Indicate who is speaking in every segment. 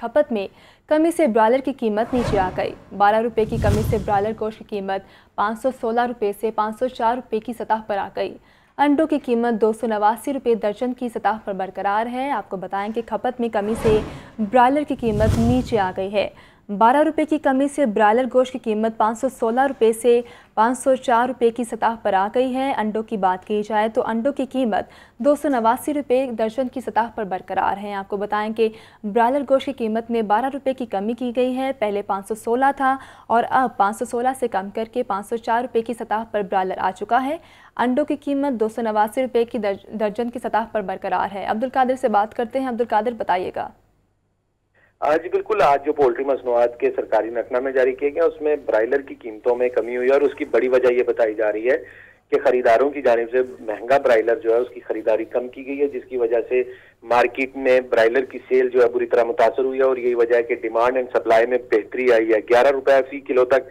Speaker 1: खपत में कमी से ब्रॉयलर की कीमत नीचे आ गई। 12 रुपये की कमी से ब्रॉयलर गोश्त की कीमत 516 रुपये से 504 रुपये की सतह पर आ गई। अंडों की कीमत 289 रुपये दर्जन की सतह पर बरकरार है। आपको बताएं कि खपत में कमी से ब्रॉयलर की कीमत नीचे आ गई है। 12 रुपये की कमी से ब्रॉयलर गोश्त की कीमत 516 रुपये से 504 रुपये की सतह पर आ गई है। अंडों की बात की जाए तो अंडों की कीमत 289 रुपये दर्जन की सतह पर बरकरार है। आपको बताएं कि ब्रॉयलर गोश्त की कीमत में 12 रुपये की कमी की गई है। पहले 516 था और अब 516 से कम करके 504 रुपये की सतह पर ब्रॉयलर आ चुका है। अंडों की कीमत 289 रुपये की दर्जन की सतह पर बरकरार है। अब्दुल कादिर से बात करते हैं। अब्दुल कादिर, बताइएगा।
Speaker 2: जी बिल्कुल, आज जो पोल्ट्री मसनूआत के सरकारी नकनामे जारी किए गए उसमें ब्रायलर की कीमतों में कमी हुई है और उसकी बड़ी वजह ये बताई जा रही है कि खरीदारों की जानिब से महंगा ब्रायलर जो है उसकी खरीदारी कम की गई है, जिसकी वजह से मार्केट में ब्रायलर की सेल जो है बुरी तरह मुतासर हुई है और यही वजह है कि डिमांड एंड सप्लाई में बेहतरी आई है। 11 रुपये फी किलो तक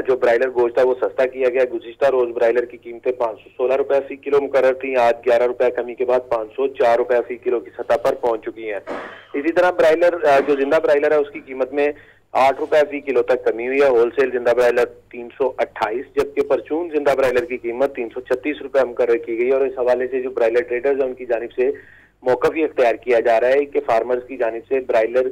Speaker 2: जो ब्रायलर गोश्त है वो सस्ता किया गया। गुज़िश्ता रोज ब्रायलर की कीमतें 516 रुपये फी किलो मुकर्रर थी, आज 11 रुपये कमी के बाद 504 रुपये फी किलो की सतह पर पहुंच चुकी हैं। इसी तरह ब्रायलर जो जिंदा ब्रायलर है उसकी कीमत में 8 रुपये फी किलो तक कमी हुई है। होलसेल जिंदा ब्रायलर 328, जबकि परचून जिंदा ब्रायलर की कीमत 336 रुपये मुकर्रर की गई। और इस हवाले से जो ब्रायलर ट्रेडर्स हैं उनकी जानिब से मौक़िफ़ ये इख्तियार किया जा रहा है कि फार्मर्स की जानिब से ब्रायलर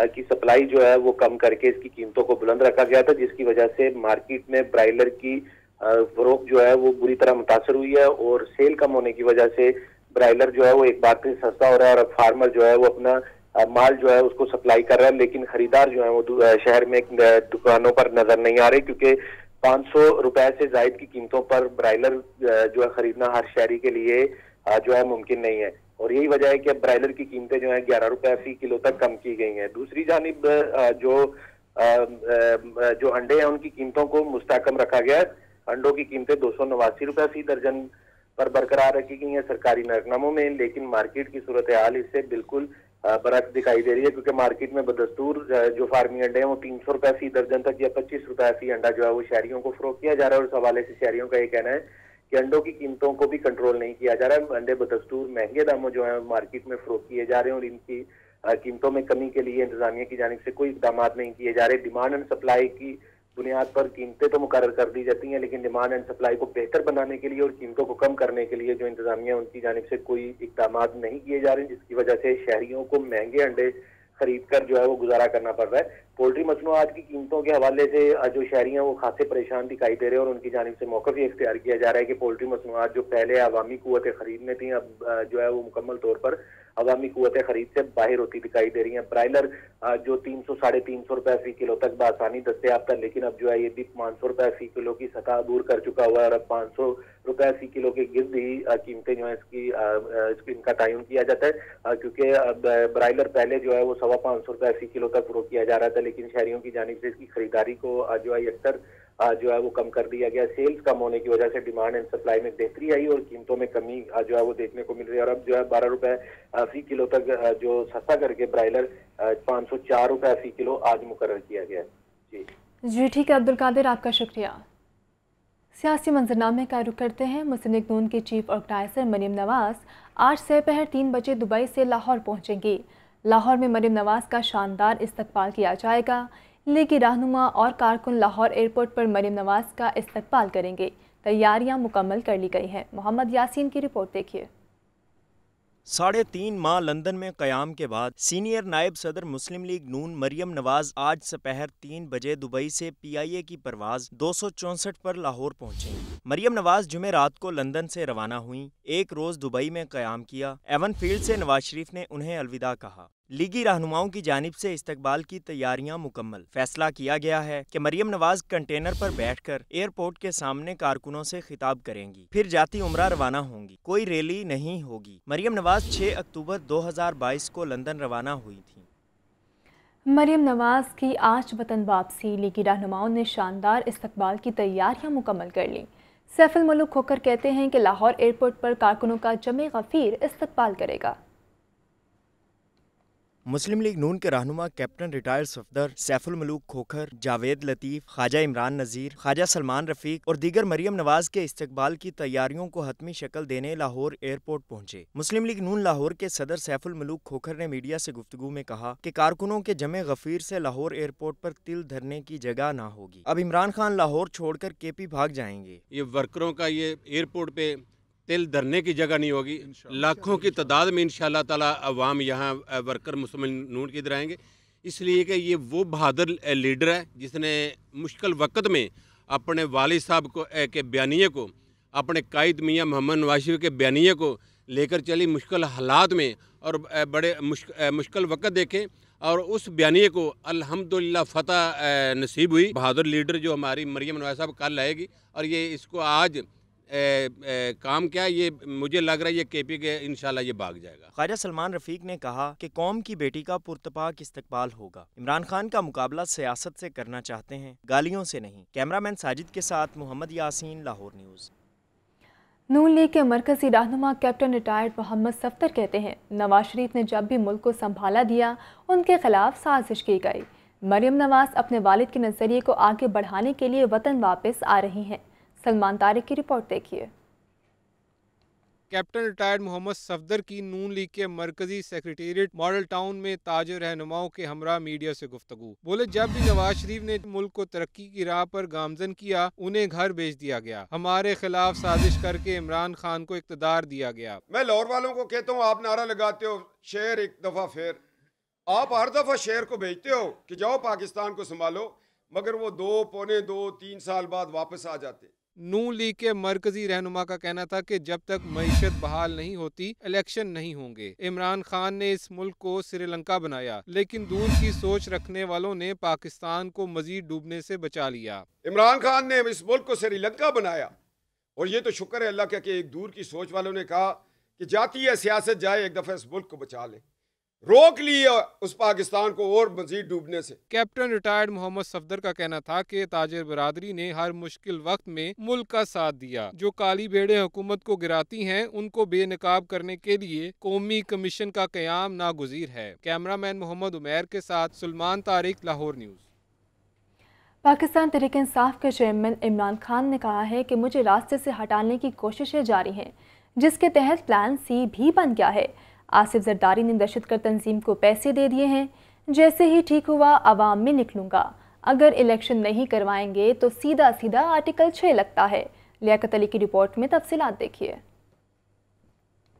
Speaker 2: की सप्लाई जो है वो कम करके इसकी कीमतों को बुलंद रखा गया था, जिसकी वजह से मार्केट में ब्रायलर की फरोख्त जो है वो बुरी तरह मुतासर हुई है और सेल कम होने की वजह से ब्रायलर जो है वो एक बार फिर सस्ता हो रहा है और फार्मर जो है वो अपना माल जो है उसको सप्लाई कर रहा है, लेकिन खरीदार जो है वो शहर में दुकानों पर नजर नहीं आ रहे, क्योंकि 500 रुपए से जायद की कीमतों पर ब्रायलर जो है खरीदना हर शहरी के लिए जो है मुमकिन नहीं है। और यही वजह है कि अब ब्रायलर की कीमतें जो है 11 रुपए फी किलो तक कम की गई हैं। दूसरी जानिब जो अंडे हैं उनकी कीमतों को मुस्तहकम रखा गया है। अंडों की कीमतें 289 रुपए फी दर्जन पर बरकरार रखी गई हैं सरकारी नकनामों में, लेकिन मार्केट की सूरत हाल इससे बिल्कुल बरक्स दिखाई दे रही है, क्योंकि मार्केट में बदस्तूर जो फार्मी अंडे हैं वो 300 रुपए फी दर्जन तक या 25 रुपए फी अंडा जो है वो शहरियों को फरोख्त किया जा रहा है। और इस हवाले से शहरियों का ये कहना है कि अंडों की कीमतों को भी कंट्रोल नहीं किया जा रहा है। अंडे बदस्तूर महंगे दामों जो है मार्केट में फरोख्त किए जा रहे हैं और इनकी कीमतों में कमी के लिए इंतजामिया की जानिब से कोई इक़दाम नहीं किए जा रहे। डिमांड एंड सप्लाई की बुनियाद पर कीमतें तो मुकर्रर कर दी जाती हैं, लेकिन डिमांड एंड सप्लाई को बेहतर बनाने के लिए और कीमतों को कम करने के लिए जो इंतजामिया उनकी जानिब से कोई इक़दाम नहीं किए जा रहे, जिसकी वजह से शहरियों को महंगे अंडे खरीद कर जो है वो गुजारा करना पड़ रहा है। पोल्ट्री मसनूआत की कीमतों के हवाले से जो शहरी हैं वो खासे परेशान दिखाई दे रहे हैं और उनकी जानिब से मौक़िफ़ ये इख्तियार किया जा रहा है कि पोल्ट्री मसनूआत जो पहले अवामी कुव्वतें खरीद में थी, अब जो है वो मुकम्मल तौर पर अवामी कुव्वतें खरीद से बाहर होती दिखाई दे रही हैं। ब्रायलर जो 300 साढ़े 300 रुपए फी किलो तक बासानी दस्तयाब था, लेकिन अब जो है ये भी 500 रुपए फी किलो की सतह दूर कर चुका हुआ है और अब 500 रुपए फी किलो के गिर्द ही कीमतें जो है इनका तयन किया जाता है, क्योंकि ब्रायलर पहले जो है वो 550 रुपए फी किलो तक फरोख्त किया जा रहा था, लेकिन शहरियों की जानिब से इसकी खरीदारी को जो है अक्सर जो है वो कम कर दिया गया। सेल्स कम होने की वजह से डिमांड एंड सप्लाई में बेहतरी आई और कीमतों में कमी जो है वो देखने को मिल रही है और अब जो है 12 रुपए फी किलो तक जो सस्ता करके ब्रायलर 504 रुपए फी किलो आज मुकर्रर किया गया है।
Speaker 1: जी ठीक है अब्दुल कादिर, आपका शुक्रिया। सियासी मंजरनामे का रुख करते हैं। मुस्लिम लीग नून की चीफ ऑर्गेनाइजर मरीम नवाज आज दोपहर 3 बजे दुबई से लाहौर पहुंचेंगी। लाहौर में मरीम नवाज का शानदार इस्तकबाल किया जाएगा। लीगी रहनुमा और कारकुन लाहौर एयरपोर्ट पर मरीम नवाज का इस्तकबाल करेंगे। तैयारियां मुकम्मल कर ली गई हैं। मोहम्मद यासीन की रिपोर्ट देखिए।
Speaker 3: 3.5 माह लंदन में क़याम के बाद सीनियर नायब सदर मुस्लिम लीग नून मरियम नवाज आज दोपहर 3 बजे दुबई से PIA की परवाज 264 पर लाहौर पहुंचेंगी। मरियम नवाज जुमे रात को लंदन से रवाना हुई, एक रोज दुबई में क़याम किया। एवन फील्ड से नवाज शरीफ ने उन्हें अलविदा कहा। लीगी रहनुमाओं की जानिब से इस्तकबाल की तैयारियां मुकम्मल। फैसला किया गया है कि मरियम नवाज कंटेनर पर बैठकर एयरपोर्ट के सामने कारकुनों से खिताब करेंगी, फिर जाती उम्रा रवाना होंगी। कोई रैली नहीं होगी। मरियम नवाज 6 अक्टूबर 2022 को लंदन रवाना हुई थी।
Speaker 1: मरियम नवाज की आज वतन वापसी। लीगी रहनुमाओं ने शानदार इस्तकबाल की तैयारियां मुकम्मल कर ली। सैफुल मुल्क खोकर कहते हैं कि लाहौर एयरपोर्ट पर कारकुनों का जमे गफीर इस्तकबाल करेगा।
Speaker 3: मुस्लिम लीग नून के रहनुमा कैप्टन रिटायर्ड सफदर सैफुल मलूक खोखर, जावेद लतीफ़, ख्वाजा इमरान नज़ीर, ख्वाजा सलमान रफ़ीक और दीगर मरियम नवाज के इस्तकबाल की तैयारियों को हतमी शक्ल देने लाहौर एयरपोर्ट पहुंचे। मुस्लिम लीग नून लाहौर के सदर सैफुल मलूक खोखर ने मीडिया से गुफ्तगू में कहा कि कारकुनों के जमे गफीर से लाहौर एयरपोर्ट पर तिल धरने की जगह ना होगी। अब इमरान खान लाहौर छोड़कर केपी भाग जाएंगे।
Speaker 4: ये वर्करों का ये एयरपोर्ट पे तिल धरने की जगह नहीं होगी। लाखों की तादाद में इंशाअल्लाह ताला अवाम यहाँ वर्कर मुस्लिम नून की इधर आएंगे, इसलिए कि ये वो बहादुर लीडर है जिसने मुश्किल वक्त में अपने वालिद साहब को के बयानिए को, अपने कायद मियाँ मोहम्मद नवाज शरीफ के बयानिए को लेकर चली मुश्किल हालात में और बड़े मुश्किल वक्त देखे और उस बयानिए को अल्हम्दुलिल्लाह फतह नसीब हुई। बहादुर लीडर जो हमारी मरियम नवाज साहब कल आएगी और ये इसको आज काम क्या ये मुझे लग रहा है ये केपी के इंशाल्लाह ये भाग जाएगा।
Speaker 3: ख्वाजा सलमान रफ़ीक ने कहा कि कौम की बेटी का पुरतपाक इस्तकबाल होगा। इमरान खान का मुकाबला सियासत से करना चाहते हैं, गालियों से नहीं। कैमरामैन साजिद के साथ मोहम्मद यासीन, लाहौर न्यूज़।
Speaker 1: नून लीग के मरकजी रहनुमा कैप्टन रिटायर्ड मोहम्मद सफ्दर कहते हैं, नवाज शरीफ ने जब भी मुल्क को संभाला दिया उनके खिलाफ साजिश की गई। मरियम नवाज अपने वालिद के नज़रिए को आगे बढ़ाने के लिए वतन वापस आ रही हैं। सलमान तारिक की रिपोर्ट देखिए।
Speaker 5: कैप्टन रिटायर्ड मोहम्मद सफदर की नून लीग के मरकजी सेक्रेटेरिएट मॉडल टाउन में ताजर रहनुमाओं के हमरा मीडिया से गुफ्तगू। बोले, जब भी नवाज शरीफ ने मुल्क को तरक्की की राह पर गामजन किया उन्हें घर भेज दिया गया। हमारे खिलाफ साजिश करके इमरान खान को इक़्तिदार दिया गया।
Speaker 6: मैं लाहौर वालों को कहता हूँ, आप नारा लगाते हो शेर एक दफा फेर, आप हर दफा शेर को भेजते हो कि जाओ पाकिस्तान को संभालो, मगर वो 2, पौने 2, 3 साल बाद वापस आ जाते।
Speaker 5: नून लीग के मरकजी रहनुमा का कहना था कि जब तक मईशत बहाल नहीं होती इलेक्शन नहीं होंगे। इमरान खान ने इस मुल्क को श्रीलंका बनाया, लेकिन दूर की सोच रखने वालों ने पाकिस्तान को मजीद डूबने से बचा लिया।
Speaker 6: इमरान खान ने इस मुल्क को श्रीलंका बनाया और ये तो शुक्र है अल्लाह का कि एक दूर की सोच वालों ने कहा कि जाती है सियासत जाए, एक दफा इस मुल्क को बचा ले, रोक लिया उस पाकिस्तान को और मजीद डूबने से।
Speaker 5: कैप्टन रिटायर्ड मोहम्मद सफदर का कहना था कि ताजिर बरादरी ने हर मुश्किल वक्त में मुल्क का साथ दिया। जो काली भेड़ें हुकूमत को गिराती हैं उनको बेनकाब करने के लिए कौमी कमीशन का क़याम नागुज़ीर है। कैमरामैन मोहम्मद उमैर के साथ सलमान तारिक, लाहौर न्यूज़।
Speaker 1: पाकिस्तान तहरीक इंसाफ के चेयरमैन इमरान खान ने कहा है कि मुझे रास्ते से हटाने की कोशिशें जारी हैं, जिसके तहत प्लान सी भी बन गया है। आसिफ जरदारी ने दहशतगर्द तंजीम को पैसे दे दिए हैं, जैसे ही ठीक हुआ अवाम में निकलूंगा। अगर इलेक्शन नहीं करवाएंगे तो सीधा सीधा आर्टिकल 6 लगता है। लियाकत अली की रिपोर्ट में तफसीलात देखिए।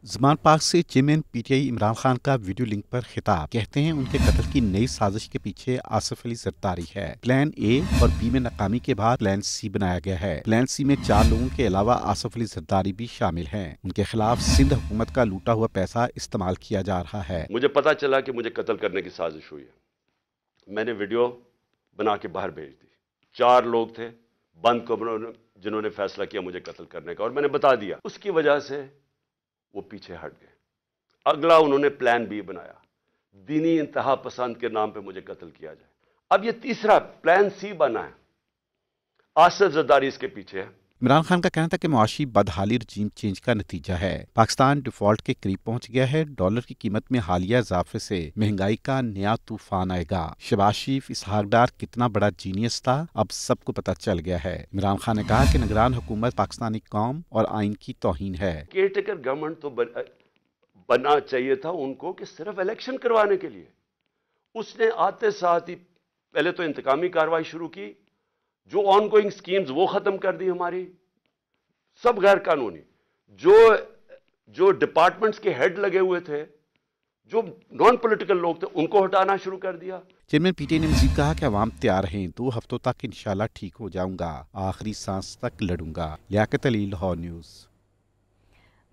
Speaker 7: ज़मान पार्क से चेयरमैन पीटीआई इमरान खान का वीडियो लिंक पर खिताब। कहते हैं उनके कत्ल की नई साजिश के पीछे आसिफ अली जरदारी है। प्लान ए और बी में नाकामी के बाद प्लान सी बनाया गया है। प्लान सी में 4 लोगों के अलावा आसिफ अली जरदारी भी शामिल हैं। उनके खिलाफ सिंध हुकूमत का लूटा हुआ पैसा इस्तेमाल किया जा रहा है।
Speaker 8: मुझे पता चला कि मुझे कत्ल करने की साजिश हुई है। मैंने वीडियो बना के बाहर भेज दी। 4 लोग थे बंद कमरों जिन्होंने फैसला किया मुझे कत्ल करने का, और मैंने बता दिया। उसकी वजह से वो पीछे हट गए। अगला उन्होंने प्लान बी बनाया, दीनी इंतहा पसंद के नाम पे मुझे कत्ल किया जाए। अब ये तीसरा प्लान सी बना है, आसिफ जरदारी इसके पीछे है।
Speaker 7: इमरान खान का कहना था कि मुआशी बदहाली रजीम चेंज का नतीजा है। पाकिस्तान डिफॉल्ट के करीब पहुंच गया है। डॉलर की कीमत में हालिया इजाफे से महंगाई का नया तूफान आएगा। शहबाज शरीफ इसहाक डार कितना बड़ा जीनियस था, अब सबको पता चल गया है। इमरान खान ने कहा कि निगरान हुकूमत पाकिस्तानी कौम और आइन की तौहीन है।
Speaker 8: केयरटेकर गवर्नमेंट तो बनना चाहिए था उनको कि सिर्फ इलेक्शन करवाने के लिए। उसने आते साथ ही पहले तो इंतकामी कार्रवाई शुरू की, जो ऑनगोइंग स्कीम्स वो खत्म कर दी हमारी, सब गैर कानूनी। जो डिपार्टमेंट्स के हेड लगे हुए थे, जो नॉन पॉलिटिकल लोग थे, उनको हटाना शुरू कर दिया।
Speaker 7: चेयरमैन पीटीआई ने मजीद कहा कि अवाम तैयार रहें, 2 हफ्तों तक इंशाल्लाह ठीक हो जाऊंगा, आखिरी सांस तक लड़ूंगा। लियाकत अली, लाहौर न्यूज़।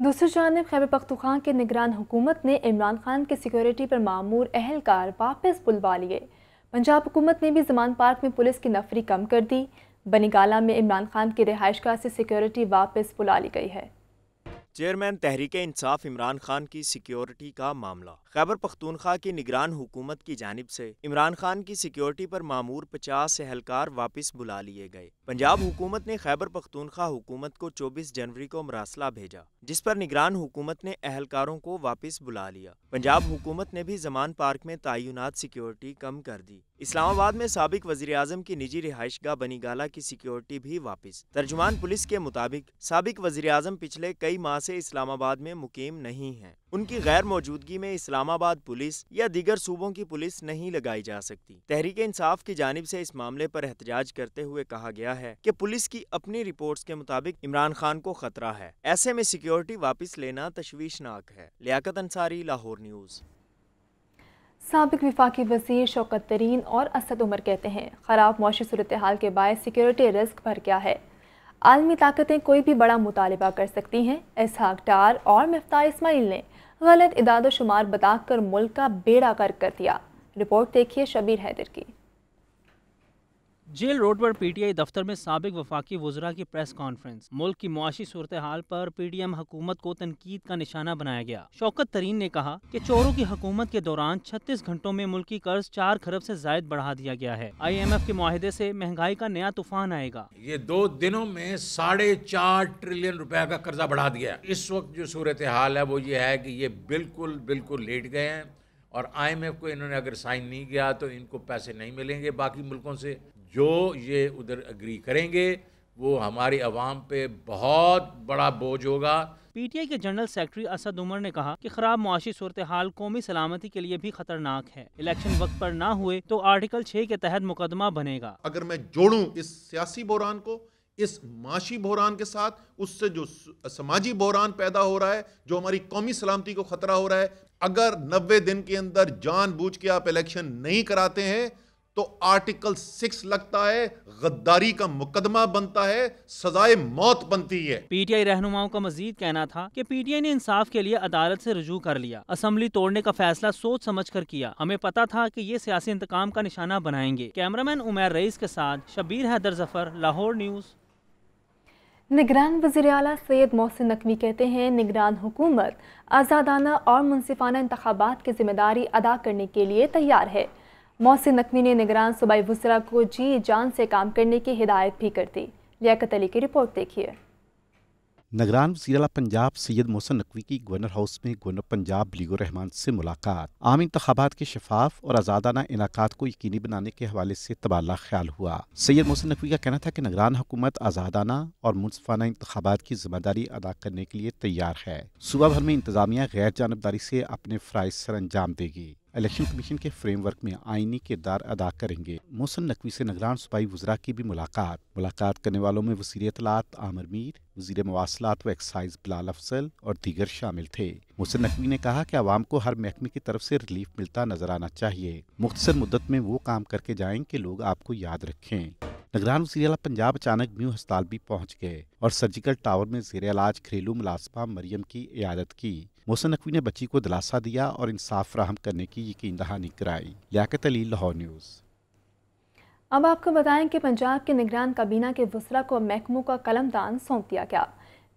Speaker 1: दूसरी जानिब खैबर पख्तूनख्वा के निगरान हुकूमत ने इमरान खान की सिक्योरिटी पर मामूर अहलकार वापस बुलवा लिए। पंजाब हुकूमत ने भी ज़मान पार्क में पुलिस की नफरी कम कर दी। बनीगाला में इमरान खान की रिहाइशगाह से सिक्योरिटी वापस बुला ली गई है।
Speaker 3: चेयरमैन तहरीक इंसाफ इमरान खान की सिक्योरिटी का मामला। खैबर पख्तूनख्वा की निगरान हुकूमत की जानिब से इमरान खान की सिक्योरिटी पर मामूर 50 एहलकार वापस बुला लिए गए। पंजाब हुकूमत ने खैबर पख्तूनख्वा हुकूमत को 24 जनवरी को मरासला भेजा, जिस पर निगरान हुकूमत ने एहलकारों को वापस बुला लिया। पंजाब हुकूमत ने भी जमान पार्क में तयनात सिक्योरिटी कम कर दी। इस्लामाबाद में साबिक वज़ीर आज़म की निजी रिहाइशगाह बनीगाला की सिक्योरिटी भी वापस। तर्जुमान पुलिस के मुताबिक साबिक वज़ीर आज़म पिछले कई माह से इस्लामाबाद में मुकीम नहीं हैं। उनकी गैर मौजूदगी में इस्लामाबाद पुलिस या दीगर सूबों की पुलिस नहीं लगाई जा सकती। तहरीक इंसाफ की जानिब से इस मामले पर एहतजाज करते हुए कहा गया है कि पुलिस की अपनी रिपोर्ट्स के मुताबिक इमरान खान को खतरा है, ऐसे में सिक्योरिटी वापस लेना तशवीशनाक है। लियाकत अंसारी, लाहौर न्यूज़।
Speaker 1: साबिक वफाकी वज़ीर शौकत तरीन और असद उमर कहते हैं ख़राब मौशी सूरत हाल के बायस सिक्योरिटी रिस्क भर गया है। आलमी ताकतें कोई भी बड़ा मुतालिबा कर सकती हैं। इसहाक डार और मिफ्ताह इस्माइल ने गलत इदाद शुमार बताकर मुल्क का बेड़ा गर्क कर दिया। रिपोर्ट देखिए शबीर हैदर की।
Speaker 9: जेल रोड पर पीटीआई दफ्तर में साबिक वफाकी वज़रा की प्रेस कॉन्फ्रेंस। मुल्क की मुआशी सूरत हाल पर पीडीएम हुकूमत को तनकीद का निशाना बनाया गया। शौकत तरीन ने कहा कि चोरों की हुकूमत के दौरान 36 घंटों में मुल्की कर्ज 4 खरब से जायद बढ़ा दिया गया है। IMF के मुआहदे से महंगाई का नया तूफान आएगा।
Speaker 10: ये 2 दिनों में 4.5 ट्रिलियन रुपए का कर्जा बढ़ा दिया। इस वक्त जो सूरत हाल है वो ये है कि ये बिल्कुल लेट गए हैं और IMF को इन्होंने अगर साइन नहीं किया तो इनको पैसे नहीं मिलेंगे बाकी मुल्कों से। जो ये उधर अग्री करेंगे वो हमारी आवाम पे बहुत बड़ा बोझ होगा।
Speaker 9: पीटीआई के जनरल सेक्रेटरी असद उमर ने कहा कि खराब मुआशी सूरत हाल कौमी सलामती के लिए भी खतरनाक है। इलेक्शन वक्त पर ना हुए तो आर्टिकल 6 के तहत मुकदमा बनेगा।
Speaker 11: अगर मैं जोड़ूं इस सियासी बहरान को इस माशी बहरान के साथ, उससे जो समाजी बहरान पैदा हो रहा है, जो हमारी कौमी सलामती को खतरा हो रहा है, अगर 90 दिन के अंदर जानबूझ के आप इलेक्शन नहीं कराते हैं तो आर्टिकल 6 लगता है, गद्दारी का मुकदमा बनता है, सजाए मौत बनती है।
Speaker 9: पीटीआई रहनुमाओं का मजीद कहना था कि पीटीआई ने इंसाफ के लिए अदालत से रुजू कर लिया। असम्बली तोड़ने का फैसला सोच समझ कर किया। हमें पता था कि ये सियासी इंतकाम का निशाना बनाएंगे। कैमरामैन उमैर रईस के साथ शबीर हैदर जफर, लाहौर न्यूज़।
Speaker 1: निगरान वज़ीर आला सैयद मोहसिन नकवी कहते हैं निगरान हुकूमत आज़ादाना और मुनसिफाना इंतखाबात की जिम्मेदारी अदा करने के लिए तैयार है। मोहसिन नकवी ने निगरान सूबाई वज़रा को जी जान से काम करने की हिदायत भी कर दी। लियाकत अली की रिपोर्ट देखिए।
Speaker 7: निगरान वज़ीर आला पंजाब सैयद मोहसिन नकवी की गवर्नर हाउस में गवर्नर पंजाब लीगुर रहमान से मुलाकात। आम इंतखाबात के शफाफ और आज़ादाना इनाकात को यकीनी बनाने के हवाले से तबादला ख्याल हुआ। सैयद मोहसिन नकवी का कहना था कि निगरान हुकूमत आज़ादाना और मुनसिफाना इंतखाबात की जिम्मेदारी अदा करने के लिए तैयार है। सूबा भर में इंतजामिया गैर जानबदारी से अपने फ़राइज़ सर अंजाम देगी। इलेक्शन कमीशन के फ्रेमवर्क में आईनी किरदार अदा करेंगे। मोहसिन नकवी से निगरान सूबाई वज़रा की भी मुलाकात करने वालों में वज़ीर इत्तलात आमिर मीर, वज़ीर मवासलात व एक्साइज बिलाल अफजल और दीगर शामिल थे। मोहसिन नकवी ने कहा कि आवाम को हर महकमे की तरफ से रिलीफ मिलता नजर आना चाहिए। मुख्तसर मुद्दत में वो काम करके जाएं कि लोग आपको याद रखें। निगरान वज़ीर आला पंजाब अचानक म्यू अस्पताल भी पहुँच गए और सर्जिकल टावर में ज़ेर इलाज घरेलू मुलाजमा मरियम की इयादत की। मोहसिन नकवी ने बच्ची को दिलासा दिया और इंसाफ फराहम करने की यकीन दहानी कराई। लियाकत अली, लाहौर न्यूज़।
Speaker 1: अब आपको बताएं कि पंजाब के निगरान काबीना के वज़रा को महकमों का कलमदान सौंप दिया गया।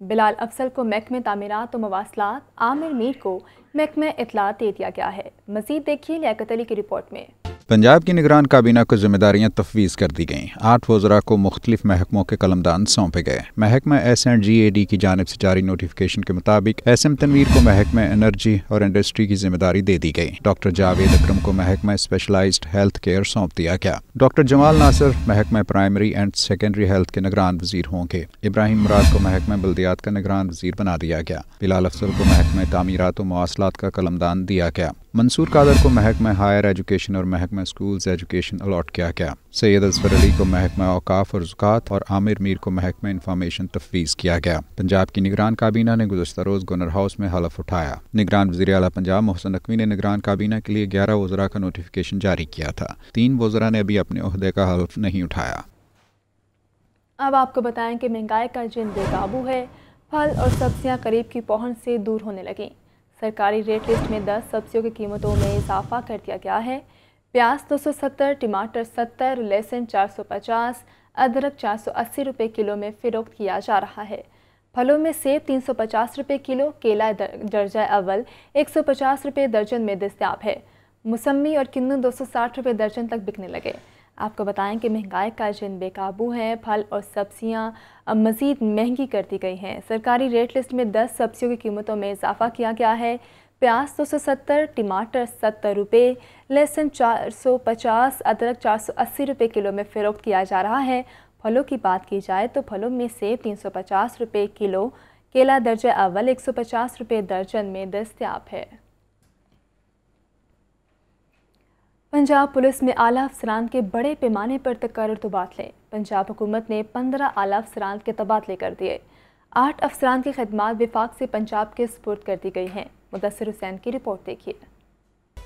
Speaker 1: बिलाल अफजल को महकमे तामीरात व मवासलात, आमिर मीर को महकमे इत्तलात दे दिया गया है। मज़ीद देखिए लियाकत अली की रिपोर्ट में।
Speaker 12: पंजाब की निगरान काबीना को जिम्मेदारियां तफवीज़ कर दी गईं। 8 वज़रा को मुख्तलिफ महकमों के कलमदान सौंपे गए। महकमा S&GAD की जानिब से जारी नोटिफिकेशन के मुताबिक SM तनवीर को महकमा एनर्जी और इंडस्ट्री की जिम्मेदारी दे दी गई। डॉक्टर जावेद अकरम को महकमा स्पेशलाइज्ड हेल्थ केयर सौंप दिया गया। डॉक्टर जमाल नासिर महकमा प्राइमरी एंड सेकेंडरी हेल्थ के निगरान वज़ीर होंगे। इब्राहिम मुराद को महकमा बल्दियात का निगरान वज़ीर बना दिया गया। बिलाल अफजल को महकमा तामीरात व मवासलात का कलमदान दिया गया। मंसूर कादर को महकमा हायर एजुकेशन और महकमा स्कूल्स एजुकेशन अलॉट किया गया। सैयद अजफर अली को महकमा औकाफ और ज़कात और आमिर मीर को महकमा इंफॉर्मेशन तफवीज़ किया गया। पंजाब की निगरान काबीना ने गुज़श्ता रोज़ गवर्नर हाउस में हलफ उठाया। निगरान वज़ीर आला पंजाब मोहसिन नकवी ने निगरान काबीना के लिए 11 वज़रा का नोटिफिकेशन जारी किया था। 3 वज़रा ने अभी अपने ओहदे का हलफ नहीं उठाया।
Speaker 1: अब आपको बताएं कि महंगाई का जिन बेकाबू है। फल और सब्जियां करीब की पहुंच से दूर होने लगीं। सरकारी रेट लिस्ट में 10 सब्जियों की कीमतों में इजाफा कर दिया गया है। प्याज 270, टमाटर 70, लहसुन 450, अदरक 480 रुपये किलो में फ़रोख्त किया जा रहा है। پھلوں میں سیب 350 روپے کلو، کیلا درجہ اول 150 روپے درجن میں دستیاب ہے۔ موسمی اور کنو 260 روپے درجن تک بکنے لگے۔ آپ کو بتائیں کہ مہنگائی کا جن بے قابو ہے، پھل اور سبزیاں مزید مہنگی کر دی گئی ہیں۔ سرکاری ریٹ لسٹ میں 10 سبزیوں کی قیمتوں میں اضافہ کیا گیا ہے۔ پیاز 270، ٹماٹر 70 روپے، لہسن 450، ادرک 480 روپے کلو میں فروخت کیا جا رہا ہے۔ پھلوں کی بات کی جائے تو پھلوں میں سیب 350 روپے کلو، کیلا درجہ اول 150 روپے درجن میں دستیاب ہے۔ پنجاب پولیس میں اعلیٰ افسران کے بڑے پیمانے پر تقرر تبادلے۔ پنجاب حکومت نے 15 اعلیٰ افسران کے تبادلے کر دیے۔ 8 افسران کی خدمات وفاق سے پنجاب کے سپرد کر دی گئی ہیں۔ مدثر حسین کی رپورٹ دیکھیے۔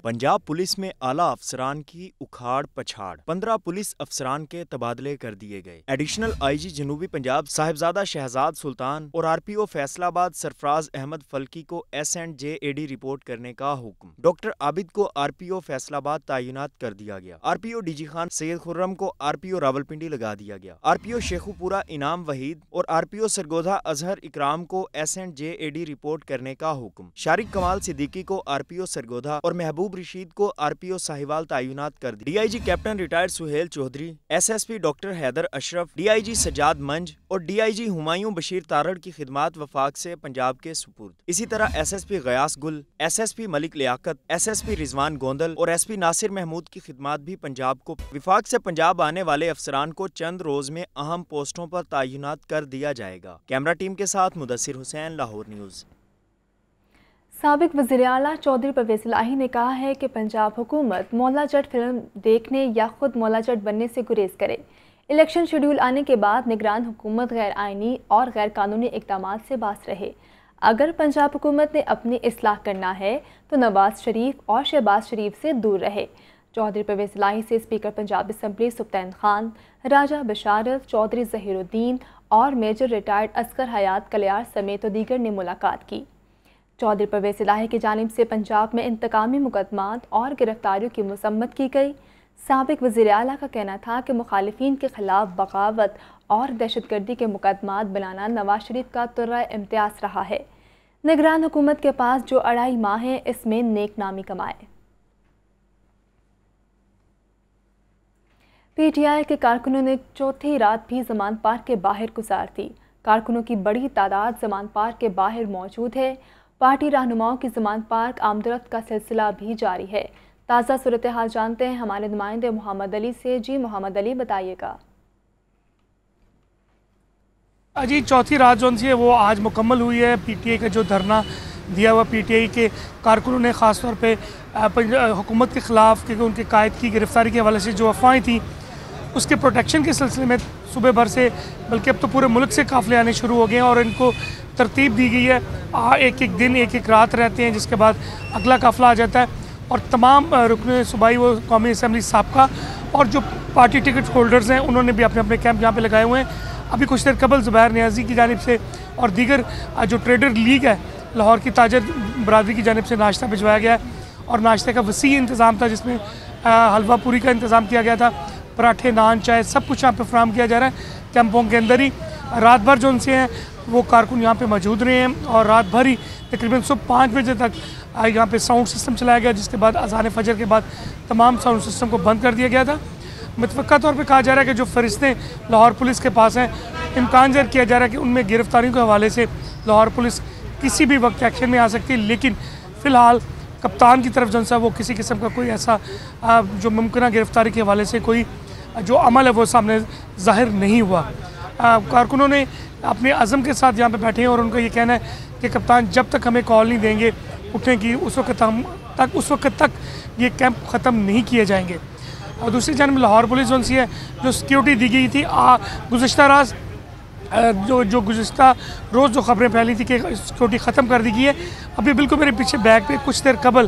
Speaker 3: پنجاب پولیس میں اعلیٰ افسران کی اکھاڑ پچھاڑ، 15 پولیس افسران کے تبادلے کر دیے گئے۔ ایڈیشنل آئی جی جنوبی پنجاب صاحبزادہ شہزاد سلطان اور آر پی او فیصل آباد سرفراز احمد فلکی کو S&JAD رپورٹ کرنے کا حکم۔ ڈاکٹر عابد کو آر پی او فیصل آباد تعینات کر دیا گیا۔ R P O D G Khan Syed Khurram کو آر پی او راولپنڈی لگا دیا گیا۔ آر پی او شیخو پورہ انعام وحید اور آر پی او سرگودھا اظہر اکرام کو S&JAD رپورٹ کرنے کا حکم۔ شارق کمال صدیقی کو آر پی او سرگودھا اور محبوب رشید کو آر پی او ساہیوال تعینات کر دی۔ D I G captain retired Sohail Chaudhry, S S P doctor Haider Ashraf, D I G Sajjad Manj اور D I G Humayun Bashir Tarar کی خدمات وفاق سے پنجاب کے سپرد۔ اسی طرح S S P Ghayas Gul, S S P Malik Liaquat, S S P Rizwan Gondal اور ایس پی ناصر محمود کی خدمات بھی پنجاب کو۔ وفاق سے پنجاب آنے والے افسران کو چند روز میں اہم پوسٹوں پر تعینات کر دیا جائے گا۔ کیمرہ ٹیم کے ساتھ مدثر حسین، لاہور نیوز۔
Speaker 1: سابق وزیر اعلیٰ چودھری پرویز الہی نے کہا ہے کہ پنجاب حکومت مولا جٹ فلم دیکھنے یا خود مولا جٹ بننے سے گریز کرے۔ الیکشن شیڈول آنے کے بعد نگران حکومت غیر آئینی اور غیر قانونی اقدامات سے باز رہے۔ اگر پنجاب حکومت نے اپنی اصلاح کرنا ہے تو نواز شریف اور شہباز شریف سے دور رہے۔ چودھری پرویز الہی سے اسپیکر پنجاب اسمبلی سبطین خان، راجہ بشارت، چودھری ظہیر الدین اور میجر ریٹائرڈ اصغر حیات کلیار سمیت دیگر نے ملاقات کی۔ چودھری پرویز الہی کی جانب سے پنجاب میں انتقامی مقدمات اور گرفتاریوں کی مذمت کی گئی۔ سابق وزیر اعلیٰ کا کہنا تھا کہ مخالفین کے خلاف بغاوت اور دہشت گردی کے مقدمات بنانا نواز شریف کا طرح امتیاز رہا ہے۔ نگران حکومت کے پاس جو 2.5 ماہ ہیں، اس میں نیک نامی کمائے۔ پی ٹی آئی کے کارکنوں نے چوتھی رات بھی زمان پارک کے باہر گزار دی۔ کارکنوں کی بڑی تعداد زمان پارک کے باہر موجود ہے۔ پارٹی رہنماؤں کی زمان پارک آمدرفت کا سلسلہ بھی جاری ہے۔ تازہ صورتحال جانتے ہیں ہمارے نمائندے محمد علی سے۔ جی محمد علی، بتائیے گا۔
Speaker 13: جی، چوتھی رات جو ہے وہ آج مکمل ہوئی ہے۔ پی ٹی آئی کا جو دھرنا دیا ہوا پی ٹی آئی کے کارکنوں نے، خاص طور پہ حکومت کے خلاف کیونکہ ان کے قائد کی گرفتاری کے حوالے سے جو افواہیں تھیں اس کے پروٹیکشن کے سلسلے میں صبح بھر سے، بلکہ اب تو پورے ملک سے قافلے آنے شروع ہو گئے ہیں اور ان کو ترتیب دی گئی ہے۔ ایک ایک دن، ایک ایک رات رہتے ہیں، جس کے بعد اگلا قافلہ آ جاتا ہے اور تمام رکن صوبائی و قومی اسمبلی سابقہ اور جو پارٹی ٹکٹ ہولڈرز ہیں انہوں نے بھی اپنے اپنے کیمپ یہاں پہ لگائے ہوئے ہیں۔ ابھی کچھ دیر قبل زبیر نیازی کی جانب سے اور دیگر جو ٹریڈر لیگ ہے لاہور کی تاجر برادری کی جانب سے ناشتہ بھجوایا گیا ہے اور ناشتے کا وسیع انتظام تھا، جس میں حلوہ پوری کا انتظام کیا گیا تھا، پراٹھے، نان، چائے، سب کچھ یہاں پہ فراہم کیا جا رہا ہے کیمپوں کے اندر ہی۔ رات بھر جو ان سے ہیں وہ کارکن یہاں پہ موجود رہے ہیں اور رات بھر ہی تقریباً صبح 5 بجے تک یہاں پہ ساؤنڈ سسٹم چلایا گیا، جس کے بعد اذان فجر کے بعد تمام ساؤنڈ سسٹم کو بند کر دیا گیا تھا۔ متفقہ طور پہ کہا جا رہا ہے کہ جو فہرستیں لاہور پولیس کے پاس ہیں، امکان ظاہر کیا جا رہا ہے کہ ان میں گرفتاریوں کے حوالے سے لاہور پولیس کسی بھی وقت ایکشن میں آ سکتی ہے، لیکن فی الحال کپتان کی طرف جو وہ کسی قسم کا کوئی ایسا جو ممکنہ گرفتاری کے حوالے سے کوئی جو عمل ہے وہ سامنے ظاہر نہیں ہوا۔ کارکنوں نے اپنے عزم کے ساتھ یہاں پہ بیٹھے ہیں اور ان کا یہ کہنا ہے کہ کپتان جب تک ہمیں کال نہیں دیں گے اٹھنے کی، اس وقت تک یہ کیمپ ختم نہیں کیے جائیں گے۔ اور دوسری جانب لاہور پولیس جو ہے جو سیکیورٹی دی گئی تھی گزشتہ راز جو گزشتہ روز جو خبریں پھیلی تھی کہ سیکیورٹی ختم کر دی گئی ہے، ابھی بالکل میرے پیچھے بیک پہ کچھ دیر قبل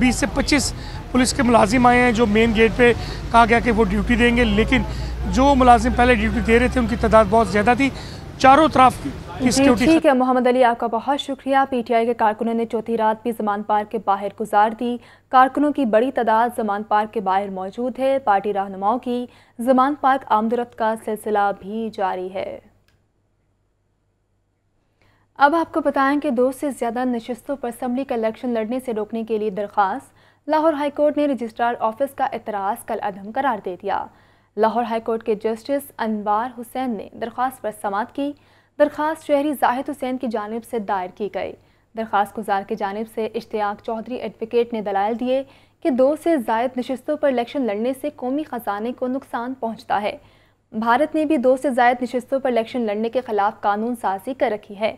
Speaker 13: 20 سے 25 پولیس کے ملازم آئے ہیں جو مین گیٹ پہ کہا گیا کہ وہ ڈیوٹی دیں گے، لیکن جو ملازم پہلے ڈیوٹی دے رہے تھے ان کی تعداد بہت زیادہ تھی، چاروں طرف کی سیکیورٹی۔
Speaker 1: ٹھیک ہے محمد علی، آپ کا بہت شکریہ۔ پی ٹی آئی کے کارکنوں نے چوتھی رات بھی زمان پارک کے باہر گزار دی۔ کارکنوں کی بڑی تعداد زمان پارک کے باہر موجود ہے۔ پارٹی رہنماؤں کی زمان پارک آمد و رفت کا سلسلہ بھی جاری ہے۔ اب آپ کو بتائیں کہ 2 سے زیادہ نشستوں پر اسمبلی کا الیکشن لڑنے سے روکنے کے لیے درخواست، لاہور ہائی کورٹ نے رجسٹرار آفس کا اعتراض کل عدم قرار دے دیا۔ لاہور ہائی کورٹ کے جسٹس انوار حسین نے درخواست پر سماعت کی۔ درخواست شہری زاہد حسین کی جانب سے دائر کی گئی۔ درخواست گزار کی جانب سے اشتیاق چودھری ایڈوکیٹ نے دلائل دیے کہ 2 سے زائد نشستوں پر الیکشن لڑنے سے قومی خزانے کو نقصان پہنچتا ہے۔ بھارت نے بھی 2 سے زائد نشستوں پر الیکشن لڑنے کے خلاف قانون سازی کر رکھی ہے۔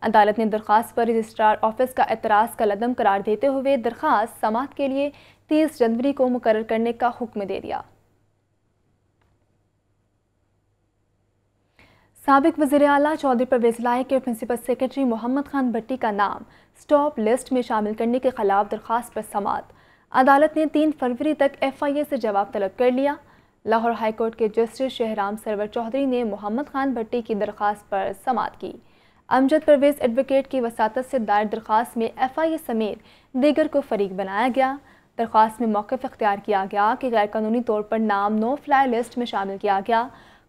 Speaker 1: عدالت نے درخواست پر رجسٹرار آفس کا اعتراض کل عدم قرار دیتے ہوئے درخواست سماعت کے لیے 30 جنوری کو مقرر کرنے کا حکم دے دیا۔ سابق وزیر اعلیٰ چودھری پرویز الہی کے پرنسپل سیکرٹری محمد خان بھٹی کا نام سٹاپ لسٹ میں شامل کرنے کے خلاف درخواست پر سماعت۔ عدالت نے 3 فروری تک FIA سے جواب طلب کر لیا۔ لاہور ہائی کورٹ کے جسٹس شہرام سرور چودھری نے محمد خان بھٹی کی درخواست پر سماعت کی۔ امجد پرویز ایڈوکیٹ کی وساطت سے دائر درخواست میں FIA سمیت دیگر کو فریق بنایا گیا۔ درخواست میں موقف اختیار کیا گیا کہ غیر قانونی طور پر نام نو فلائی لسٹ میں شامل کیا گیا۔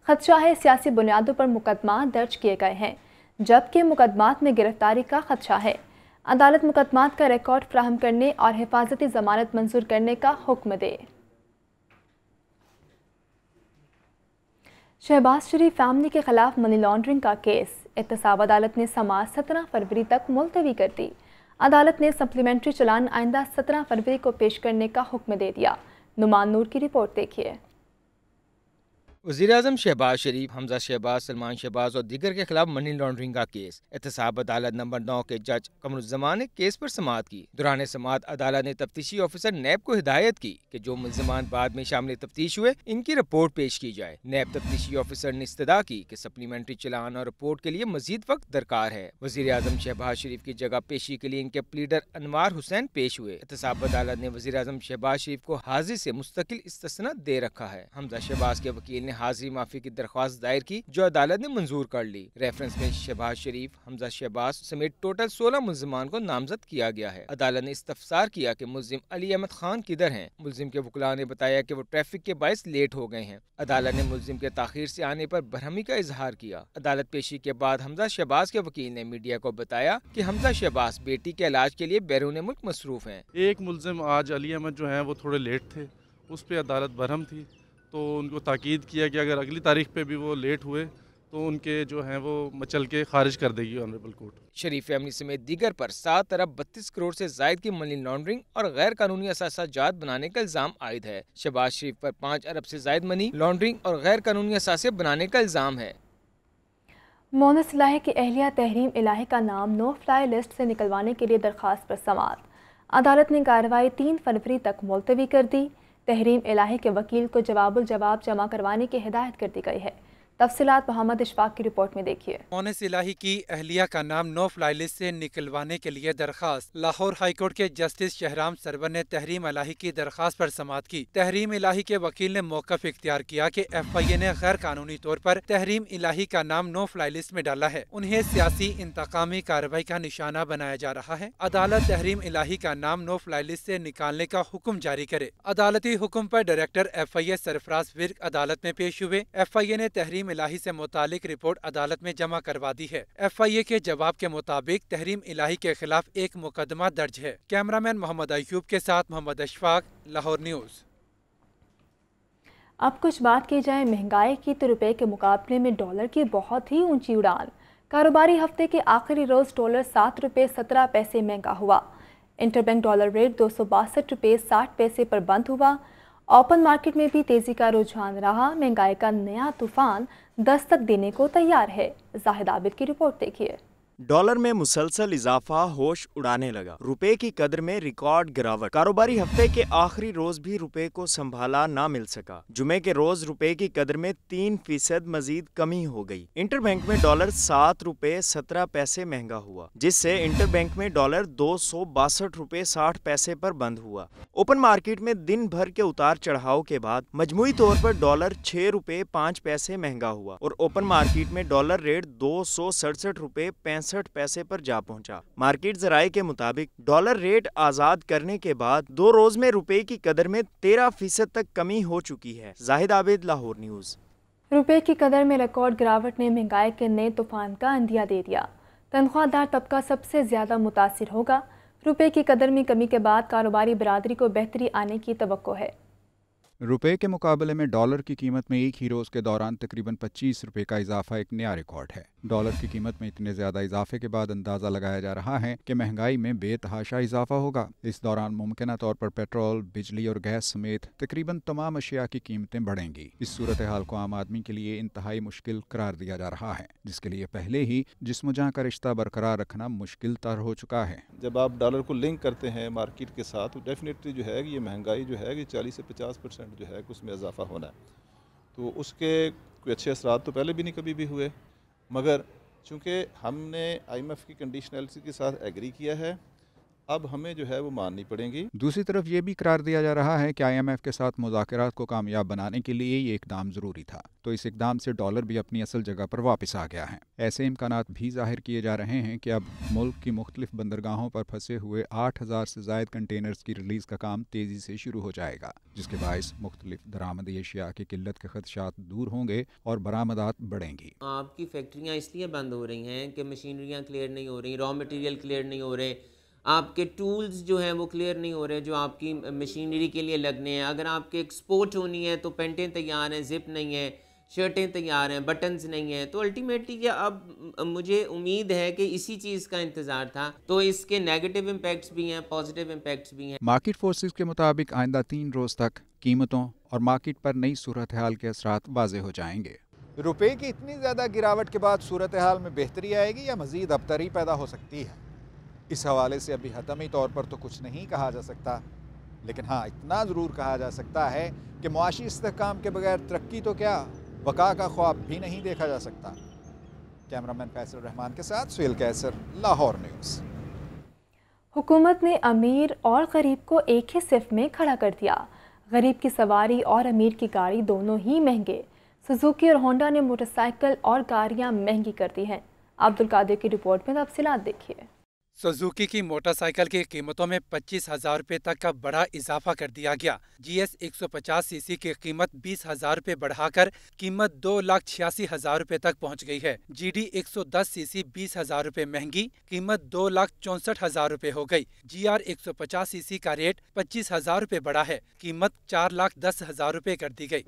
Speaker 1: خدشہ ہے سیاسی بنیادوں پر مقدمات درج کیے گئے ہیں، جبکہ مقدمات میں گرفتاری کا خدشہ ہے۔ عدالت مقدمات کا ریکارڈ فراہم کرنے اور حفاظتی ضمانت منظور کرنے کا حکم دے۔ شہباز شریف فیملی کے خلاف منی لانڈرنگ کا کیس احتساب عدالت نے سماعت 17 فروری تک ملتوی کر دی۔ عدالت نے سپلیمنٹری چلان آئندہ 17 فروری کو پیش کرنے کا حکم دے دیا۔ نعمان نور کی رپورٹ دیکھیے۔
Speaker 14: وزیراعظم شہباز شریف، حمزہ شہباز، سلمان شہباز اور دیگر کے خلاف منی لانڈرنگ کا کیس احتساب عدالت نمبر 9 کے جج قمر الزمان نے کیس پر سماعت کی۔ دوران سماعت عدالت نے تفتیشی آفیسر نیب کو ہدایت کی کہ جو ملزمان بعد میں شامل تفتیش ہوئے ان کی رپورٹ پیش کی جائے۔ نیب تفتیشی آفیسر نے استدعا کی کہ سپلیمنٹری چلان اور رپورٹ کے لیے مزید وقت درکار ہے۔ وزیراعظم شہباز شریف کی جگہ پیشی کے لیے ان کے پلیڈر انوار حسین پیش ہوئے۔ احتساب عدالت نے وزیراعظم شہباز شریف کو حاضری سے مستقل استثناء دے رکھا ہے۔ حمزہ شہباز کے وکیل نے حاضری معافی کی درخواست دائر کی جو عدالت نے منظور کر لی۔ ریفرنس میں شہباز شریف، حمزہ شہباز سمیت ٹوٹل 16 ملزمان کو نامزد کیا گیا ہے۔ عدالت نے استفسار کیا کہ ملزم علی احمد خان کدھر ہیں۔ ملزم کے وکلاء نے بتایا کہ وہ ٹریفک کے باعث لیٹ ہو گئے ہیں۔ عدالت نے ملزم کے تاخیر سے آنے پر برہمی کا اظہار کیا۔ عدالت پیشی کے بعد حمزہ شہباز کے وکیل نے میڈیا کو بتایا کہ حمزہ شہباز بیٹی کے علاج کے لیے بیرون ملک مصروف ہیں۔
Speaker 15: ایک ملزم آج علی احمد جو ہیں وہ تھوڑے لیٹ تھے، اس پہ عدالت برہم تھی، تو ان کو تاکید کیا کہ اگر اگلی تاریخ پہ بھی وہ لیٹ ہوئے تو ان کے جو ہیں وہ مچل کے خارج کر دے گی آنریبل کورٹ۔
Speaker 14: شریف فیملی سمیت دیگر پر 7 ارب 32 کروڑ سے زائد کی منی لانڈرنگ اور غیر قانونی اثاثہ جات بنانے کا الزام عائد ہے۔ شہباز شریف پر 5 ارب سے زائد منی لانڈرنگ اور غیر قانونی اثاثے بنانے کا الزام ہے۔
Speaker 1: مونس الہی کی اہلیہ تحریم الہی کا نام نو فلائی لسٹ سے نکلوانے کے لیے درخواست پر سماعت۔ عدالت نے کارروائی 3 فروری تک ملتوی کر دی۔ تحریم الہی کے وکیل کو جواب الجواب جمع کروانے کی ہدایت کر دی گئی ہے۔ تفصیلات محمد اشفاق کی رپورٹ میں دیکھیے۔
Speaker 16: مونس الہی کی اہلیہ کا نام نو فلائی لسٹ سے نکلوانے کے لیے درخواست۔ لاہور ہائی کورٹ کے جسٹس شہرام سرور نے تحریم الہی کی درخواست پر سماعت کی۔ تحریم الہی کے وکیل نے موقف اختیار کیا کہ FIA نے غیر قانونی طور پر تحریم الہی کا نام نو فلائی لسٹ میں ڈالا ہے، انہیں سیاسی انتقامی کارروائی کا نشانہ بنایا جا رہا ہے۔ عدالت تحریم الہی کا نام نو فلائی لسٹ سے نکالنے کا حکم جاری کرے۔ عدالتی حکم پر ڈائریکٹر FIA سرفراز ورک عدالت میں پیش ہوئے۔ FIA نے تحریم الہی سے متعلق رپورٹ عدالت میں جمع کروا دی ہے۔ FIA کے جواب کے مطابق تحریم الہی کے خلاف ایک مقدمہ درج ہے۔ کیمرامین محمد ایوب کے ساتھ محمد اشفاق، لاہور نیوز۔
Speaker 1: اب کچھ بات کی جائے مہنگائی کی تو روپے کے مقابلے میں ڈالر کی بہت ہی اونچی اڑان۔ کاروباری ہفتے کے آخری روز ڈالر 7 روپے 17 پیسے مہنگا ہوا۔ انٹر بینک ڈالر ریٹ 262 روپے 60 پیسے پر بند ہوا۔ اوپن مارکیٹ میں بھی تیزی کا رجحان رہا۔ مہنگائی کا نیا طوفان دستک دینے کو تیار ہے۔ زاہد عابد کی رپورٹ دیکھیے۔
Speaker 3: ڈالر میں مسلسل اضافہ ہوش اڑانے لگا، روپے کی قدر میں ریکارڈ گراوٹ۔ کاروباری ہفتے کے آخری روز بھی روپے کو سنبھالا نہ مل سکا۔ جمعے کے روز روپے کی قدر میں 3% مزید کمی ہو گئی۔ انٹر بینک میں ڈالر 7 روپے 17 پیسے مہنگا ہوا، جس سے انٹر بینک میں ڈالر 262 روپے 60 پیسے پر بند ہوا۔ اوپن مارکیٹ میں دن بھر کے اتار چڑھاؤ کے بعد مجموعی طور پر ڈالر 6 روپے 5 پیسے مہنگا ہوا اور اوپن مارکیٹ میں ڈالر ریٹ 267 روپے 65 پیسے پر جا پہنچا۔ مارکیٹ ذرائع کے مطابق ڈالر ریٹ آزاد کرنے کے بعد 2 روز میں روپے کی قدر میں 13% تک کمی ہو چکی ہے۔ زاہد عابد، لاہور نیوز۔
Speaker 1: روپے کی قدر میں ریکارڈ گراوٹ نے مہنگائی کے نئے طوفان کا اندیا دے دیا۔ तनख्वाहदार तबका सबसे ज़्यादा मुतासिर होगा। रुपए की कदर में कमी के बाद कारोबारी बरादरी को बेहतरी आने की तवक्को है।
Speaker 12: रुपए के मुकाबले में डॉलर की कीमत में एक ही रोज़ के दौरान तकरीबन 25 रुपए का इजाफा एक नया रिकॉर्ड है। डॉलर की कीमत में इतने ज़्यादा इजाफे के बाद अंदाज़ा लगाया जा रहा है कि महंगाई में बेतहाशा इजाफा होगा। इस दौरान मुमकिन तौर पर पेट्रोल, बिजली और गैस समेत तकरीबन तमाम अशिया की कीमतें बढ़ेंगी। इस सूरत हाल को आम आदमी के लिए इंतहाई मुश्किल करार दिया जा रहा है, जिसके लिए पहले ही जिस्म जाँ का रिश्ता बरकरार रखना मुश्किल तर हो चुका है।
Speaker 17: जब आप डॉलर को लिंक करते हैं मार्केट के साथ तो डेफिनेटली जो है ये महंगाई जो है कि 40 से 50% जो है उसमें इजाफा होना है। तो उसके कोई अच्छे असरात तो पहले भी नहीं कभी भी हुए, मगर चूँकि हमने IMF की कंडीशनलिटी के साथ एग्री किया है, अब हमें जो है वो माननी पड़ेंगी।
Speaker 12: दूसरी तरफ ये भी करार दिया जा रहा है कि IMF के साथ मुज़ाकरात को कामयाब बनाने के लिए ये इकदाम ज़रूरी था, तो इस इकदाम से डॉलर भी अपनी असल जगह पर वापस आ गया है। ऐसे इम्कानात भी जाहिर किए जा रहे हैं कि अब मुल्क की मुख्तलिफ बंदरगाहों पर फंसे हुए 8000 से ज़ायद कंटेनर्स की रिलीज़ का काम तेज़ी से शुरू हो जाएगा, जिसके बायस मुख्तलिफ दरामदी अशिया की किल्लत के खदशात दूर होंगे और बरामदात बढ़ेंगी।
Speaker 18: आपकी फैक्ट्रियाँ इसलिए बंद हो रही हैं कि मशीनरियाँ क्लियर नहीं हो रही, रॉ मटेरियल क्लियर नहीं हो रहे, आपके टूल्स जो हैं वो क्लियर नहीं हो रहे जो आपकी मशीनरी के लिए लगने हैं। अगर आपके एक्सपोर्ट होनी है तो पेंटें तैयार हैं, जिप नहीं है, शर्टें तैयार हैं, बटन्स नहीं हैं। तो अल्टीमेटली ये अब मुझे उम्मीद है कि इसी चीज़ का इंतज़ार था। तो इसके नेगेटिव इम्पैक्ट्स भी हैं, पॉजिटिव इम्पैक्ट्स भी हैं।
Speaker 12: मार्केट फोर्सेस के मुताबिक आइंदा 3 रोज़ तक कीमतों और मार्केट पर नई सूरत हाल के असरात वाज़ेह हो जाएंगे।
Speaker 19: रुपए की इतनी ज़्यादा गिरावट के बाद सूरत हाल में बेहतरी आएगी या मज़ीद अबतरी पैदा हो सकती है, इस हवाले से अभी हतमी तौर पर तो कुछ नहीं कहा जा सकता, लेकिन हाँ इतना ज़रूर कहा जा सकता है कि मुआशी इस्तेहकाम के बगैर तरक्की तो क्या वक़ा का ख्वाब भी नहीं देखा जा सकता। कैमरामैन फैसल रहमान के साथ सुहेल कैसर, लाहौर न्यूज़।
Speaker 1: हुकूमत ने अमीर और गरीब को एक ही सिफ में खड़ा कर दिया। गरीब की सवारी और अमीर की गाड़ी दोनों ही महंगे। सुजुकी और होंडा ने मोटरसाइकिल और गाड़ियां महंगी कर दी हैं। अब्दुल कादिर की रिपोर्ट में तफसीलात देखिए।
Speaker 16: सुजुकी की मोटरसाइकिल की कीमतों में 25,000 रुपये तक का बड़ा इजाफा कर दिया गया। GS 150 सीसी की कीमत 20,000 रुपये बढ़ाकर कीमत 2,86,000 रुपये तक पहुंच गई है। GD 110 सीसी 20,000 रुपये महंगी, कीमत 2,64,000 रुपये हो गई। GR 150 सीसी का रेट 25,000 रुपये बढ़ा है, कीमत 4,10,000 रुपये कर दी गई।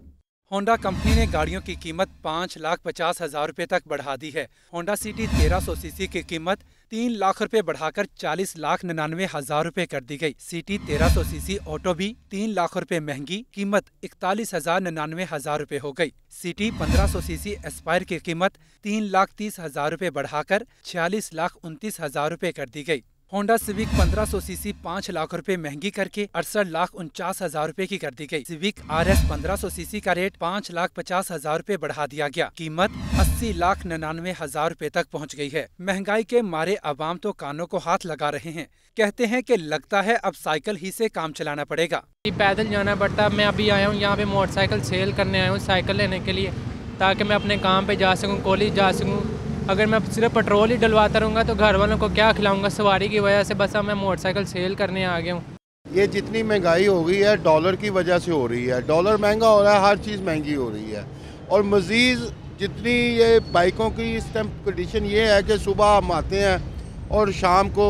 Speaker 16: होंडा कंपनी ने गाड़ियों की कीमत 5,50,000 रुपये तक बढ़ा दी है। होंडा सिटी 1300 सीसी की कीमत 3 लाख रुपये बढ़ाकर 40,99,000 रुपये कर दी गई। सिटी 1300 सीसी ऑटो भी 3 लाख रुपये महंगी, कीमत 41,99,000 रुपये हो गई। सिटी 1500 सीसी एस्पायर की कीमत 3,30,000 रुपये बढ़ाकर 46,29,000 रुपये कर दी गई। होंडा सिविक 1500 सीसी 5 लाख रुपए महंगी करके 68,49,000 रुपए की कर दी गई। सिविक RS 1500 सीसी का रेट 5,50,000 रुपए बढ़ा दिया गया, कीमत 80,99,000 रुपए तक पहुंच गई है। महंगाई के मारे अवाम तो कानों को हाथ लगा रहे हैं, कहते हैं कि लगता है अब साइकिल ही से काम चलाना पड़ेगा।
Speaker 20: पैदल जाना पड़ता। मैं अभी आया हूँ यहाँ पे मोटरसाइकिल सेल करने आया हूँ साइकिल लेने के लिए, ताकि मैं अपने काम पे जा सकूँ, कॉलेज जा सकूँ। अगर मैं सिर्फ पेट्रोल ही डलवाता रहूँगा तो घर वालों को क्या खिलाऊंगा सवारी की वजह से। बस अब मैं मोटरसाइकिल सेल करने आ गया हूँ।
Speaker 21: ये जितनी महंगाई हो गई है डॉलर की वजह से हो रही है। डॉलर महंगा हो रहा है, हर चीज़ महंगी हो रही है। और मज़ीद जितनी ये बाइकों की इस टाइम कंडीशन ये है कि सुबह हम आते हैं और शाम को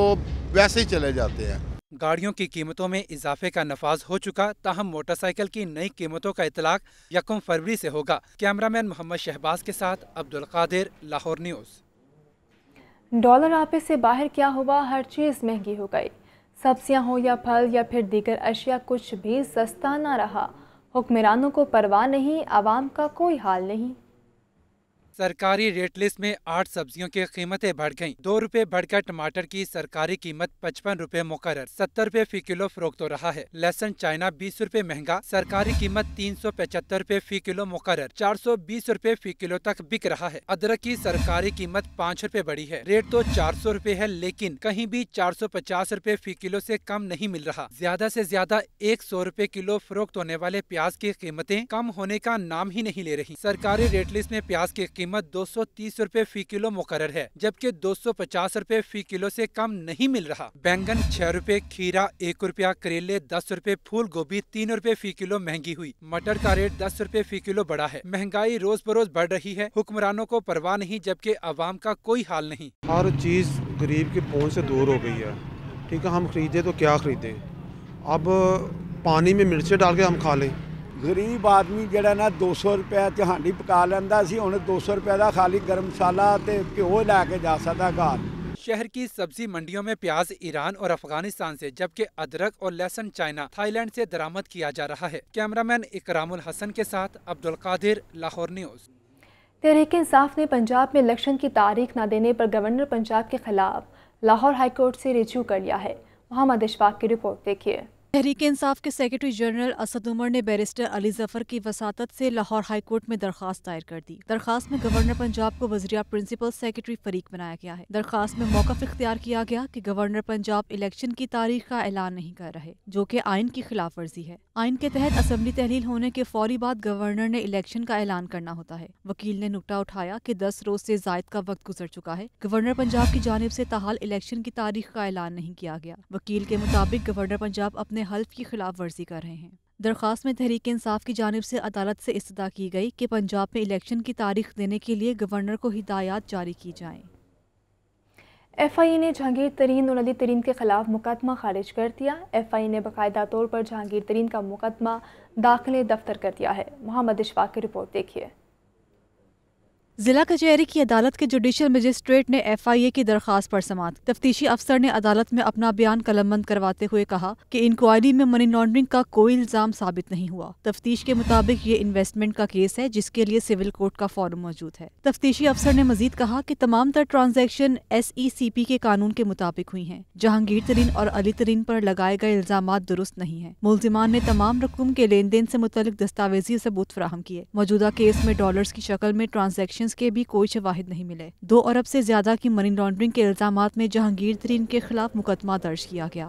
Speaker 21: वैसे ही चले जाते हैं।
Speaker 16: गाड़ियों की कीमतों में इजाफे का नफाज हो चुका, ताहम मोटरसाइकिल की नई कीमतों का इतलाक 1 फरवरी से होगा। कैमरामैन मोहम्मद शहबाज के साथ अब्दुल कादिर, लाहौर न्यूज़।
Speaker 1: डॉलर आपे से बाहर क्या हुआ, हर चीज़ महंगी हो गई। सब्जियां हो या फल या फिर दीगर अशिया, कुछ भी सस्ता ना रहा। हुक्मरानों को परवाह नहीं, आवाम का कोई हाल नहीं।
Speaker 16: सरकारी रेट लिस्ट में 8 सब्जियों की कीमतें बढ़ गईं। 2 रुपए बढ़कर टमाटर की सरकारी कीमत 55 रुपए मुकर्रर, 70 रुपए फी किलो फरोख्त हो रहा है। लहसुन चाइना 20 रुपए महंगा, सरकारी कीमत 375 रुपए फी किलो मुकर्रर, 420 रुपए फी किलो तक बिक रहा है। अदरक की सरकारी कीमत 5 रुपए बढ़ी है। रेट तो 400 रुपए है, लेकिन कहीं भी 450 रुपए फी किलो से कम नहीं मिल रहा। ज्यादा से ज्यादा 100 रुपए किलो फरोख्त होने वाले प्याज की कीमतें कम होने का नाम ही नहीं ले रही। सरकारी रेट लिस्ट में प्याज की कीमत 230 रुपए फी किलो मुकर्रर है, जबकि 250 रुपए फी किलो से कम नहीं मिल रहा। बैंगन 6 रुपए, खीरा 1 रुपया, करेले 10 रुपए, फूल गोभी 3 रुपए फी किलो महंगी हुई। मटर का रेट 10 रुपए फी किलो बढ़ा है। महंगाई रोज बरोज बढ़ रही है। हुक्मरानों को परवाह नहीं, जबकि आवाम का कोई हाल नहीं।
Speaker 2: हर चीज़ गरीब के पहुंच से दूर हो गई है। ठीक है, हम खरीदे तो क्या खरीदे, अब पानी में मिर्चें डाल के हम खा लें।
Speaker 22: गरीब आदमी जड़ा ना 200 रुपए च हांडी पका लैंदा सी, हुण 200 रुपए का खाली गर्म मसाला ते घ्यो लैके जा सकदा घर।
Speaker 16: शहर की सब्जी मंडियों में प्याज ईरान और अफगानिस्तान से, जबकि अदरक और लहसुन चाइना, थाईलैंड से दरामद किया जा रहा है। कैमरामैन इकरामुल हसन के साथ अब्दुल कादिर, लाहौर न्यूज़।
Speaker 1: तहरीक इंसाफ ने पंजाब में इलेक्शन की तारीख न देने पर गवर्नर पंजाब के खिलाफ लाहौर हाईकोर्ट से रिज्यू कर लिया है। मोहम्मद इशफाक की रिपोर्ट देखिए।
Speaker 23: तहरीक इंसाफ के सेक्रेटरी जनरल असद उमर ने बैरिस्टर अली जफर की वसातत से लाहौर हाईकोर्ट में दरखास्त दायर कर दी। दरखास्त में गवर्नर पंजाब को वज़ीर प्रिंसिपल सेक्रेटरी फरीक बनाया गया है। दरखास्त में मौक़िफ़ इख्तियार किया गया कि गवर्नर पंजाब इलेक्शन की तारीख का ऐलान नहीं कर रहे, जो कि आइन की खिलाफ वर्जी है। आइन के तहत असम्बली तहलील होने के फौरी बाद गवर्नर ने इलेक्शन का ऐलान करना होता है। वकील ने नुक्ता उठाया कि 10 रोज से ज़ायद का वक्त गुजर चुका है। गवर्नर पंजाब की जानिब से ताहाल इलेक्शन की तारीख का ऐलान नहीं किया गया। वकील के मुताबिक गवर्नर पंजाब अपने हल्फ की खिलाफ वर्जी कर रहे हैं। दरखास्त में तहरीक इंसाफ की जानिब से अदालत से इस्तदा की गई कि पंजाब में इलेक्शन की तारीख देने के लिए गवर्नर को हिदायत जारी की जाएं।
Speaker 1: FIA ने जहांगीर तरीन और अली तरीन के खिलाफ मुकदमा खारिज कर दिया। FIA ने बाकायदा तौर पर जहांगीर तरीन का मुकदमा दाखिले दफ्तर कर दिया है। मोहम्मद इशफाक की रिपोर्ट देखिए।
Speaker 23: जिला कचहरी की अदालत के जुडिशल मजिस्ट्रेट ने FIA की दरखास्त पर समाअत। तफ्तीशी अफसर ने अदालत में अपना बयान कलमबंद करवाते हुए कहा कि इंक्वायरी में मनी लॉन्ड्रिंग का कोई इल्जाम साबित नहीं हुआ। तफ्तीश के मुताबिक ये इन्वेस्टमेंट का केस है, जिसके लिए सिविल कोर्ट का फॉर्म मौजूद है। तफ्तीशी अफसर ने मजीद कहा कि तमाम तर ट्रांजैक्शन SECP के कानून के मुताबिक हुई हैं। जहांगीर तरीन और अली तरीन पर लगाए गए इल्जामात दुरुस्त नहीं है। मुल्जिमान ने तमाम रकूम के लेन देन से मुतल्लिक दस्तावेजी सबूत फराहम किए। मौजूदा केस में डॉलर्स की शक्ल में ट्रांजैक्शन के भी कोई शवाहिद नहीं मिले। 2 अरब से ज्यादा की मनी लॉन्ड्रिंग के इल्जामात में जहांगीर तरीन के खिलाफ मुकदमा दर्ज किया गया।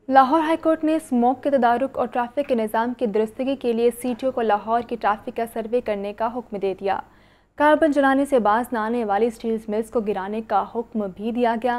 Speaker 1: लाहौर हाईकोर्ट ने स्मोक के तदारुक और ट्रैफिक के निज़ाम की दुरुस्तगी के लिए CTO को लाहौर की ट्रैफिक का सर्वे करने का हुक्म दे दिया। कार्बन जलाने से बाज न आने वाली स्टील मिल्स को गिराने का हुक्म भी दिया गया।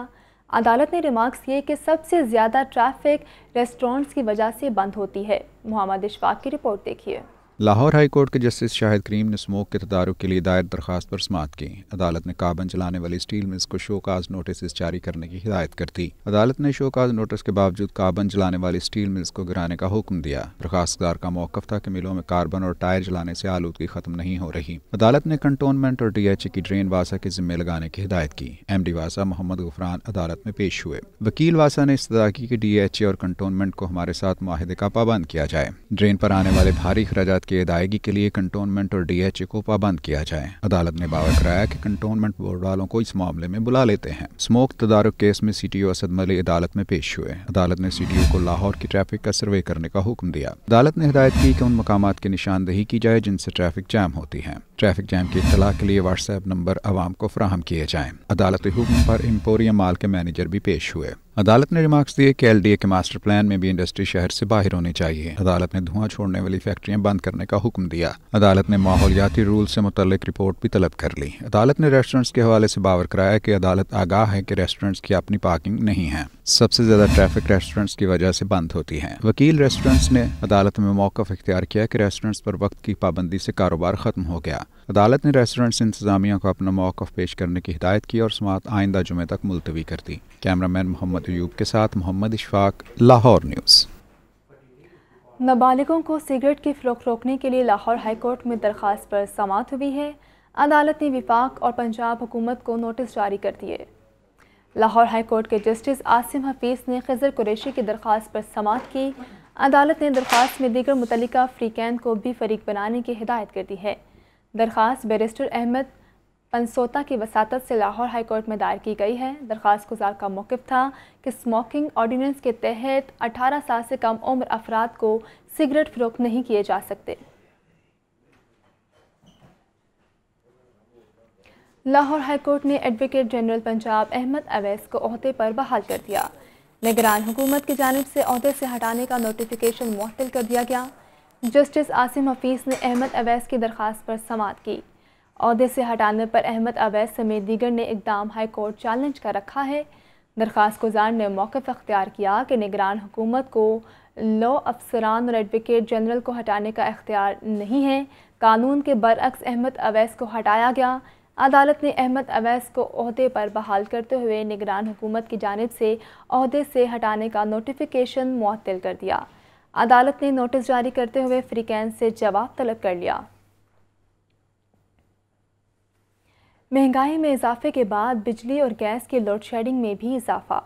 Speaker 1: अदालत ने रिमार्क्स किए कि सबसे ज़्यादा ट्रैफिक रेस्टोरेंट्स की वजह से बंद होती है। मोहम्मद इशफाक की रिपोर्ट देखिए।
Speaker 12: लाहौर हाई कोर्ट के जस्टिस शाहिद करीम ने स्मोक के तदारुक के लिए दायर दरखास्त पर समाअत की। अदालत ने कार्बन जलाने वाली स्टील मिल्स को शोकाज नोटिस जारी करने की हिदायत कर दी। अदालत ने शोकाज नोटिस के बावजूद कार्बन जलाने वाली स्टील मिल्स को गिराने का हुक्म दिया। दरखास्तदार का मौक़िफ़ था कि मिलों में कार्बन और टायर जलाने से आलूदगी खत्म नहीं हो रही। अदालत ने कंटोनमेंट और DHA की ड्रेन वासा के जिम्मे लगाने की हिदायत की। MD वासा मोहम्मद गुफरान अदालत में पेश हुए। वकील वासा ने इस्तदा की कि DHA और कंटोनमेंट को हमारे साथ मुआहदे का पाबंद किया जाए। ड्रेन पर आने वाले भारी खर्चात की अदायगी के लिए कंटोनमेंट और DHA को पाबंद किया जाए। अदालत ने दावा कराया कि कंटोनमेंट बोर्ड वालों को इस मामले में बुला लेते हैं। स्मोक तदारुक केस में CTO असद मली अदालत में पेश हुए। अदालत ने CTO को लाहौर की ट्रैफिक का सर्वे करने का हुक्म दिया। अदालत ने हिदायत की कि उन मकामात की निशानदही की जाए जिनसे ट्रैफिक जैम होती है। ट्रैफिक जैम की इत्तला के लिए WhatsApp नंबर आवाम को फराहम किए जाएं। अदालती हुक्म पर एम्पोरियम माल के मैनेजर भी पेश हुए। अदालत ने रिमार्क्स दिए कि LDA के मास्टर प्लान में भी इंडस्ट्री शहर से बाहर होनी चाहिए। अदालत ने धुआं छोड़ने वाली फैक्ट्रियां बंद करने का हुक्म दिया। अदालत ने माहौलियाती रूल से मुतल्लिक रिपोर्ट भी तलब कर ली। अदालत ने रेस्टोरेंट्स के हवाले से बावर कराया कि अदालत आगाह है कि रेस्टोरेंट्स की अपनी पार्किंग नहीं है। सबसे ज्यादा ट्रैफिक रेस्टोरेंट्स की वजह से बंद होती है। वकील रेस्टोरेंट्स ने अदालत में मौक़िफ़ इख्तियार किया कि रेस्टोरेंट्स पर वक्त की पाबंदी से कारोबार खत्म हो गया। अदालत ने रेस्टोरेंट्स इंतजामिया को अपना मौक़िफ़ पेश करने की हिदायत की और समाअत आइंदा जुमे तक मुलतवी कर दी। कैमरामैन मोहम्मद अयूब के साथ मोहम्मद इशफाक, लाहौर न्यूज़।
Speaker 1: नाबालिगों को सिगरेट की फ़रोख्त रोकने के लिए लाहौर हाई कोर्ट में दरख्वास्त पर समाअत हुई है। अदालत ने विफाक और पंजाब हुकूमत को नोटिस जारी कर दिए। लाहौर हाई कोर्ट के जस्टिस आसिम हफीज़ ने खिज़र कुरैशी की दरख्वास्त पर समाअत की। अदालत ने दरख्वास्त में दीगर मुतल्लिका फ़रीक़ैन को भी फ़रीक बनाने की हिदायत कर दी है। दरख्वास्त बैरिस्टर अहमद पंसोता की वसातत से लाहौर हाई कोर्ट में दायर की गई है। दरख्वास्त गुजार का मौक़िफ़ था कि स्मोकिंग ऑर्डिनेंस के तहत 18 साल से कम उम्र अफराद को सिगरेट फ़रोख्त नहीं किए जा सकते। लाहौर हाई कोर्ट ने एडवोकेट जनरल पंजाब अहमद अवैस को ओहदे पर बहाल कर दिया। निगरान हुकूमत की जानिब से ओहदे से हटाने का नोटिफिकेशन मुअत्तल कर दिया गया। जस्टिस आसिम हफीज़ ने अहमद अवैस की दरख्वास्त पर समाअत की। عہدے سے ہٹانے پر احمد اویس سمیت دیگر نے اقدام ہائی کورٹ چیلنج کر رکھا ہے۔ درخواست گزار نے موقف اختیار کیا کہ نگران حکومت کو لا افسران اور ایڈوکیٹ جنرل کو ہٹانے کا اختیار نہیں ہے۔ قانون کے برعکس احمد اویس کو ہٹایا گیا۔ عدالت نے احمد اویس کو عہدے پر بحال کرتے ہوئے نگران حکومت کی جانب سے عہدے سے ہٹانے کا نوٹیفیکیشن معطل کر دیا۔ عدالت نے نوٹس جاری کرتے ہوئے فریقین سے جواب طلب کر لیا۔ مہنگائی میں اضافے کے بعد بجلی اور گیس کی لوڈ شیڈنگ میں بھی اضافہ۔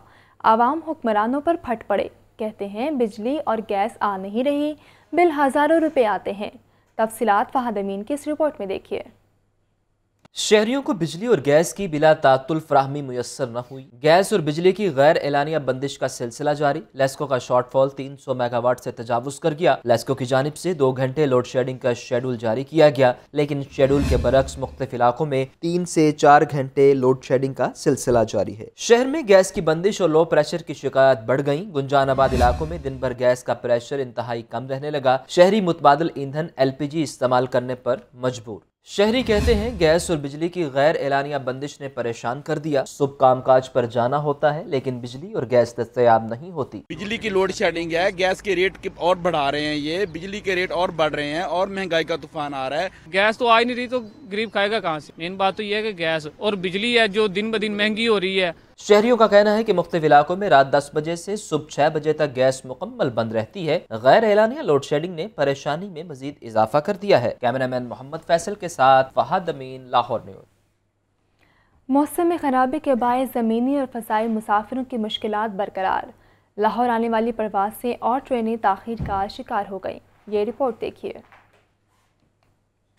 Speaker 1: عوام حکمرانوں پر پھٹ پڑے، کہتے ہیں بجلی اور گیس آ نہیں رہی، بل ہزاروں روپے آتے ہیں۔ تفصیلات فہد امین کی اس رپورٹ میں دیکھیے۔
Speaker 4: شہریوں کو بجلی اور گیس کی بلا تعطل فراہمی میسر نہ ہوئی۔ گیس اور بجلی کی غیر اعلانیہ بندش کا سلسلہ جاری۔ لیسکو کا شارٹ فال 300 میگا واٹ سے تجاوز کر گیا۔ لیسکو کی جانب سے 2 گھنٹے لوڈ شیڈنگ کا شیڈول جاری کیا گیا، لیکن شیڈول کے برعکس مختلف علاقوں میں 3 سے 4 گھنٹے لوڈ شیڈنگ کا سلسلہ جاری ہے۔ شہر میں گیس کی بندش اور لو پریشر کی شکایات بڑھ گئیں۔ گنجان آباد علاقوں میں دن بھر گیس کا پریشر انتہائی کم رہنے لگا۔ شہری متبادل ایندھن LPG استعمال کرنے پر مجبور۔ شہری کہتے ہیں گیس اور بجلی کی غیر اعلانیہ بندش نے پریشان کر دیا۔ صبح کام کاج پر جانا ہوتا ہے لیکن بجلی اور گیس دستیاب نہیں ہوتی۔
Speaker 5: بجلی کی لوڈ شیڈنگ ہے، گیس کے ریٹ اور بڑھا رہے ہیں، یہ بجلی کے ریٹ اور بڑھ رہے ہیں اور مہنگائی کا طوفان آ رہا ہے۔
Speaker 6: گیس تو آ ہی نہیں رہی تو غریب کھائے گا کہاں سے؟ مین بات تو یہ ہے کہ گیس اور بجلی ہے جو دن بدن مہنگی ہو رہی ہے۔
Speaker 4: شہریوں کا کہنا ہے کہ مختلف علاقوں میں رات 10 بجے سے صبح 6 بجے تک گیس مکمل بند رہتی ہے۔ غیر اعلانیہ لوڈ شیڈنگ نے پریشانی میں مزید اضافہ کر دیا ہے۔ کیمرہ مین محمد فیصل کے ساتھ فہد امین، لاہور نیوز۔
Speaker 1: موسم خرابی کے باعث زمینی اور فضائی مسافروں کی مشکلات برقرار۔ لاہور آنے والی پرواز سے اور ٹرینیں تاخیر کا شکار ہو گئیں۔ یہ رپورٹ دیکھیے۔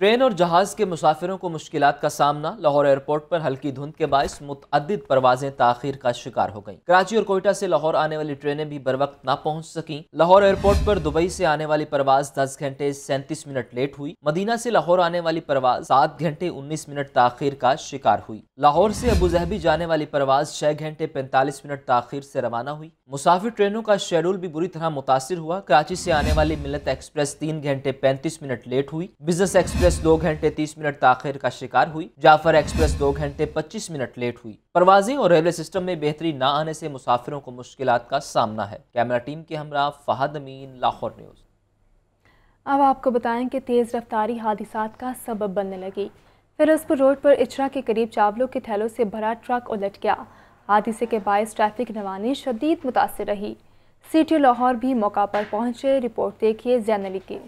Speaker 4: ٹرین اور جہاز کے مسافروں کو مشکلات کا سامنا۔ لاہور ایئرپورٹ پر ہلکی دھند کے باعث متعدد پروازیں تاخیر کا شکار ہو گئیں۔ کراچی اور کوئٹہ سے لاہور آنے والی ٹرینیں بھی بروقت نہ پہنچ سکیں۔ لاہور ایئرپورٹ پر دبئی سے آنے والی پرواز 10 گھنٹے 37 منٹ لیٹ ہوئی۔ مدینہ سے لاہور آنے والی پرواز 7 گھنٹے 19 منٹ تاخیر کا شکار ہوئی۔ لاہور سے ابوظہبی جانے والی پرواز 6 گھنٹے 45 منٹ تاخیر سے روانہ ہوئی۔ مسافر ٹرینوں کا شیڈول بھی بری طرح متاثر ہوا۔ کراچی سے آنے والی ملت ایکسپریس 3 گھنٹے 35 منٹ لیٹ ہوئی۔ بزنس ایکسپریس 2 گھنٹے 30 منٹ تاخیر کا شکار ہوئی۔ جعفر ایکسپریس 2 گھنٹے 25 منٹ لیٹ ہوئی۔ پروازیں اور ریلوے سسٹم میں بہتری نہ آنے سے مسافروں کو مشکلات کا سامنا ہے۔ کیمرہ ٹیم کے ہمراہ فہد امین، لاہور نیوز۔
Speaker 1: اب آپ کو بتائیں کہ تیز رفتاری حادثات کا سبب بننے لگی۔ فیروزپور روڈ پر اچرا کے قریب چاولوں کے تھیلوں سے بھرا ٹرک الٹ گیا۔ حادثے کے باعث ٹریفک روانی شدید متاثر رہی۔ CTO لاہور بھی موقع پر پہنچے۔ رپورٹ دیکھیے زین علی کی۔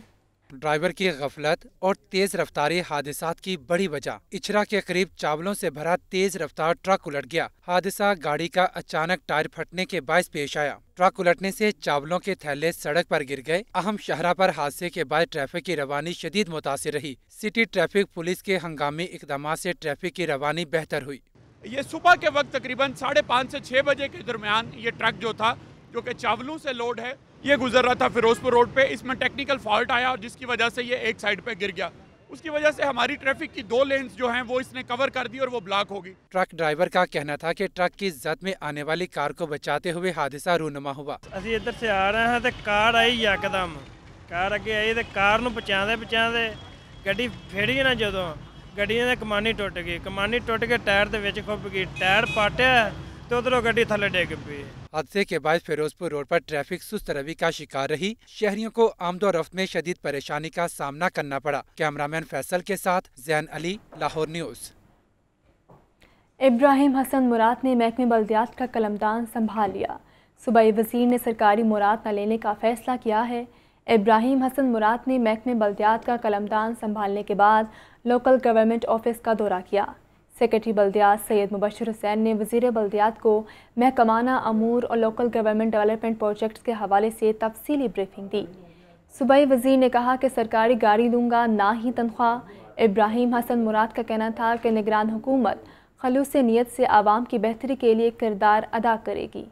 Speaker 16: ڈرائیور کی غفلت اور تیز رفتاری حادثات کی بڑی وجہ۔ اچرا کے قریب چاولوں سے بھرا تیز رفتار ٹرک الٹ گیا۔ حادثہ گاڑی کا اچانک ٹائر پھٹنے کے باعث پیش آیا۔ ٹرک الٹنے سے چاولوں کے تھیلے سڑک پر گر گئے۔ اہم شاہراہ پر حادثے کے بعد ٹریفک کی روانی شدید متاثر رہی۔ سٹی ٹریفک پولیس کے ہنگامی اقدامات سے ٹریفک کی روانی بہتر ہوئی۔
Speaker 24: یہ صبح کے وقت تقریباً 5:30 سے 6 بجے کے درمیان یہ ٹرک جو تھا، جو کہ چاولوں سے لوڈ ہے، یہ گزر رہا تھا فیروزپور روڈ پہ۔ اس میں ٹیکنیکل فالٹ آیا اور جس کی وجہ سے یہ ایک سائیڈ پہ گر گیا۔ اس کی وجہ سے ہماری ٹریفک کی 2 لینز جو ہیں وہ اس نے کور کر دی اور وہ بلاک ہو گئی۔
Speaker 16: ٹرک ڈرائیور کا کہنا تھا کہ ٹرک کی زد میں آنے والی کار کو بچاتے ہوئے حادثہ رونما ہوا۔
Speaker 25: اسی ادھر سے آ رہے ہیں تو کار آئی یکدم، کار اگے آئی تو کار نو بچاندے گڈی پھیڑی نا، جدوں گڈی دی کمانی ٹوٹ گئی، کمانی ٹوٹ کے ٹائر دے وچ کھپ گئی، ٹائر پاٹیا تو ادھروں گڈی تھلے ڈگ پئی۔
Speaker 16: حادثے کے بعد فیروزپور روڈ پر ٹریفک سست روی کا شکار رہی۔ شہریوں کو آمد و رفت میں شدید پریشانی کا سامنا کرنا پڑا۔ کیمرہ مین فیصل کے ساتھ زین علی، لاہور نیوز۔
Speaker 1: ابراہیم حسن مراد نے محکمہ بلدیات کا قلمدان سنبھال لیا۔ صوبائی وزیر نے سرکاری مراد نہ لینے کا فیصلہ کیا ہے۔ ابراہیم حسن مراد نے محکمہ بلدیات کا قلمدان سنبھالنے کے بعد لوکل گورنمنٹ آفس کا دورہ کیا۔ سیکرٹری بلدیات سید مبشر حسین نے وزیر بلدیات کو محکمانہ امور اور لوکل گورنمنٹ ڈیولپمنٹ پروجیکٹس کے حوالے سے تفصیلی بریفنگ دی۔ صوبائی وزیر نے کہا کہ سرکاری گاڑی دوں گا، نہ ہی تنخواہ۔ ابراہیم حسن مراد کا کہنا تھا کہ نگران حکومت خلوص نیت سے عوام کی بہتری کے لیے کردار ادا کرے گی۔